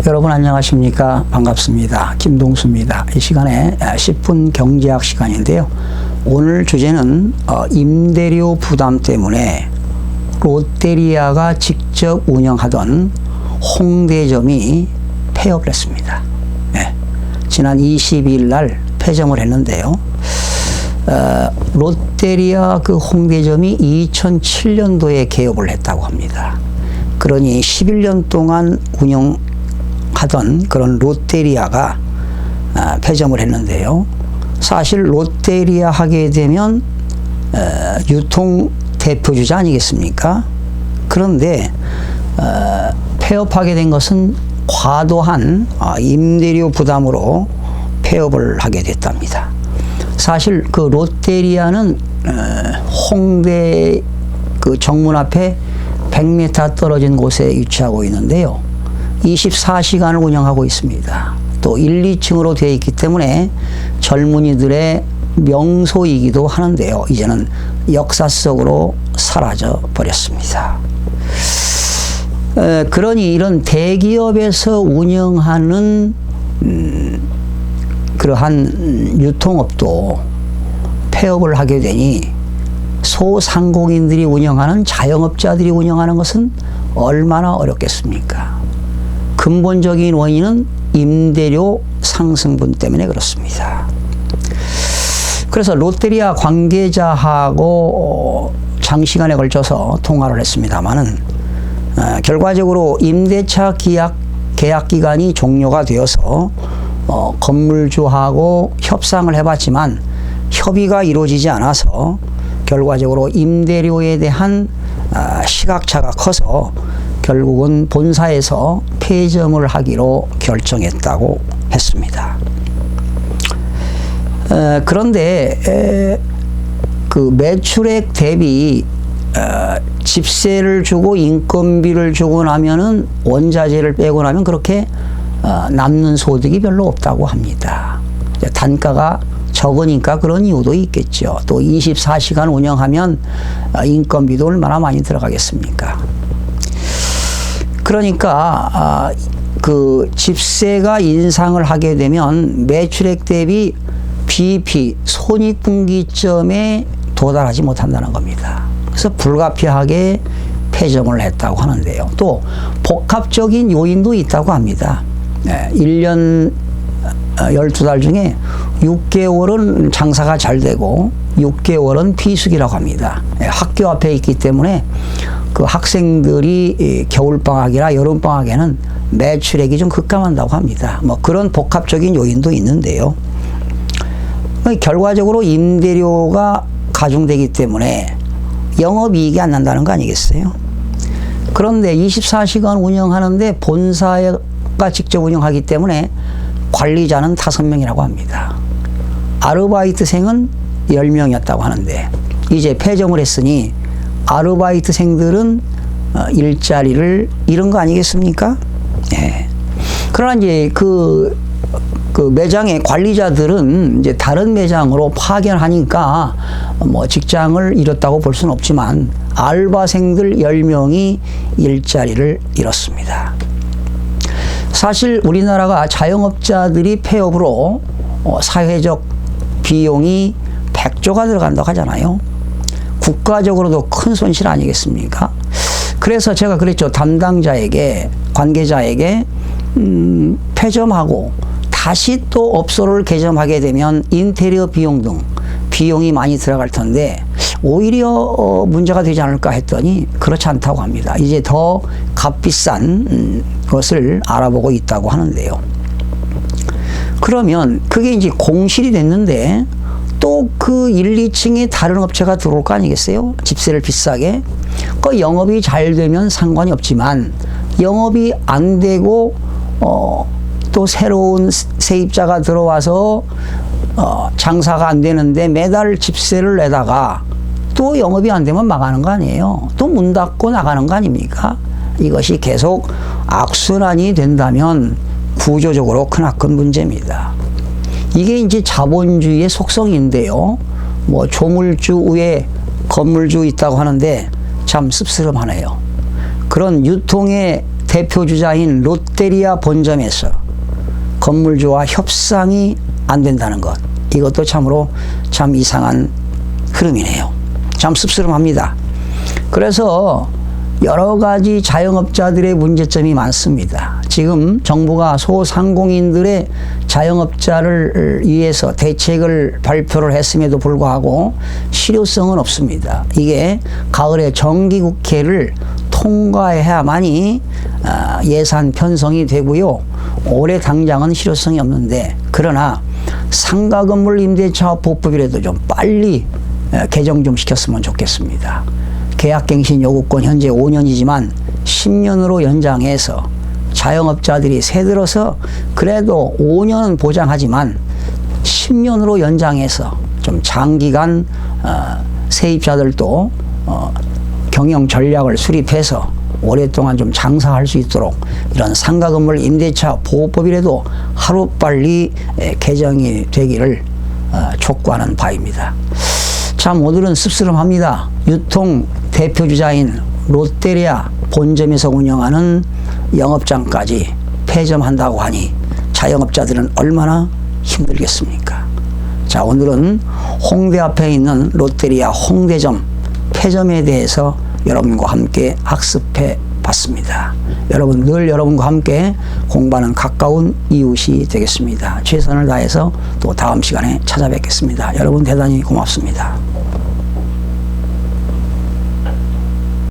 여러분 안녕하십니까? 반갑습니다. 김동수입니다. 이 시간에 10분 경제학 시간인데요. 오늘 주제는 임대료 부담 때문에 롯데리아가 직접 운영하던 홍대점이 폐업을 했습니다. 네. 지난 22일 날 폐점을 했는데요. 롯데리아 그 홍대점이 2007년도에 개업을 했다고 합니다. 그러니 11년 동안 운영하던 그런 롯데리아가 폐점을 했는데요. 사실 롯데리아 하게 되면 유통 대표주자 아니겠습니까? 그런데 폐업하게 된 것은 과도한 임대료 부담으로 폐업을 하게 됐답니다. 사실 그 롯데리아는 홍대 그 정문 앞에 100m 떨어진 곳에 위치하고 있는데요. 24시간을 운영하고 있습니다. 또 1, 2층으로 되어 있기 때문에 젊은이들의 명소이기도 하는데요. 이제는 역사 속으로 사라져 버렸습니다. 그러니 이런 대기업에서 운영하는 그러한 유통업도 폐업을 하게 되니 소상공인들이 운영하는 자영업자들이 운영하는 것은 얼마나 어렵겠습니까? 근본적인 원인은 임대료 상승분 때문에 그렇습니다. 그래서 롯데리아 관계자하고 장시간에 걸쳐서 통화를 했습니다마는 결과적으로 임대차 계약 기간이 종료가 되어서 건물주하고 협상을 해봤지만 협의가 이루어지지 않아서 결과적으로 임대료에 대한 시각차가 커서 결국은 본사에서 폐점을 하기로 결정했다고 했습니다. 그런데 그 매출액 대비 집세를 주고 인건비를 주고 나면은 원자재를 빼고 나면 그렇게 남는 소득이 별로 없다고 합니다. 단가가 적으니까 그런 이유도 있겠죠. 또 24시간 운영하면 인건비도 얼마나 많이 들어가겠습니까? 그러니까 그 집세가 인상을 하게 되면 매출액 대비 BIP 손익분기점에 도달하지 못한다는 겁니다. 그래서 불가피하게 폐점을 했다고 하는데요. 또 복합적인 요인도 있다고 합니다. 1년 12달 중에 6개월은 장사가 잘 되고 6개월은 비수기라고 합니다. 학교 앞에 있기 때문에 그 학생들이 겨울방학이나 여름방학에는 매출액이 좀 급감한다고 합니다. 뭐 그런 복합적인 요인도 있는데요. 결과적으로 임대료가 가중되기 때문에 영업이익이 안 난다는 거 아니겠어요? 그런데 24시간 운영하는데 본사가 직접 운영하기 때문에 관리자는 5명이라고 합니다. 아르바이트생은 10명이었다고 하는데 이제 폐점을 했으니 아르바이트생들은 일자리를 잃은 거 아니겠습니까? 예. 그러나 이제 그 매장의 관리자들은 이제 다른 매장으로 파견하니까 뭐 직장을 잃었다고 볼 수는 없지만 알바생들 10명이 일자리를 잃었습니다. 사실 우리나라가 자영업자들이 폐업으로 사회적 비용이 100조가 들어간다고 하잖아요. 국가적으로도 큰 손실 아니겠습니까? 그래서 제가 그랬죠. 담당자에게, 관계자에게 폐점하고 다시 또 업소를 개점하게 되면 인테리어 비용 등 비용이 많이 들어갈 텐데 오히려 문제가 되지 않을까 했더니 그렇지 않다고 합니다. 이제 더 값비싼 것을 알아보고 있다고 하는데요. 그러면 그게 이제 공실이 됐는데 또 그 1, 2층에 다른 업체가 들어올 거 아니겠어요? 집세를 비싸게. 그 영업이 잘 되면 상관이 없지만 영업이 안 되고 또 새로운 세입자가 들어와서 장사가 안 되는데 매달 집세를 내다가 또 영업이 안 되면 망하는 거 아니에요? 또 문 닫고 나가는 거 아닙니까? 이것이 계속 악순환이 된다면 구조적으로 크나큰 문제입니다. 이게 이제 자본주의의 속성인데요. 뭐 조물주 위에 건물주 있다고 하는데 참 씁쓸하네요. 그런 유통의 대표주자인 롯데리아 본점에서 건물주와 협상이 안 된다는 것. 이것도 참으로 참 이상한 흐름이네요. 참 씁쓸합니다. 그래서 여러 가지 자영업자들의 문제점이 많습니다. 지금 정부가 소상공인들의 자영업자를 위해서 대책을 발표를 했음에도 불구하고 실효성은 없습니다. 이게 가을에 정기국회를 통과해야만이 예산 편성이 되고요. 올해 당장은 실효성이 없는데, 그러나 상가건물 임대차 보법이라도 좀 빨리 개정 좀 시켰으면 좋겠습니다. 계약갱신 요구권 현재 5년이지만 10년으로 연장해서 자영업자들이 새들어서 그래도 5년은 보장하지만 10년으로 연장해서 좀 장기간 세입자들도 경영 전략을 수립해서 오랫동안 좀 장사할 수 있도록 이런 상가건물 임대차 보호법이라도 하루빨리 개정이 되기를 촉구하는 바입니다. 참 오늘은 씁쓸합니다. 유통 대표주자인 롯데리아 본점에서 운영하는 영업장까지 폐점한다고 하니 자영업자들은 얼마나 힘들겠습니까? 자, 오늘은 홍대 앞에 있는 롯데리아 홍대점 폐점에 대해서 여러분과 함께 학습해 봤습니다. 여러분, 늘 여러분과 함께 공부하는 가까운 이웃이 되겠습니다. 최선을 다해서 또 다음 시간에 찾아뵙겠습니다. 여러분 대단히 고맙습니다.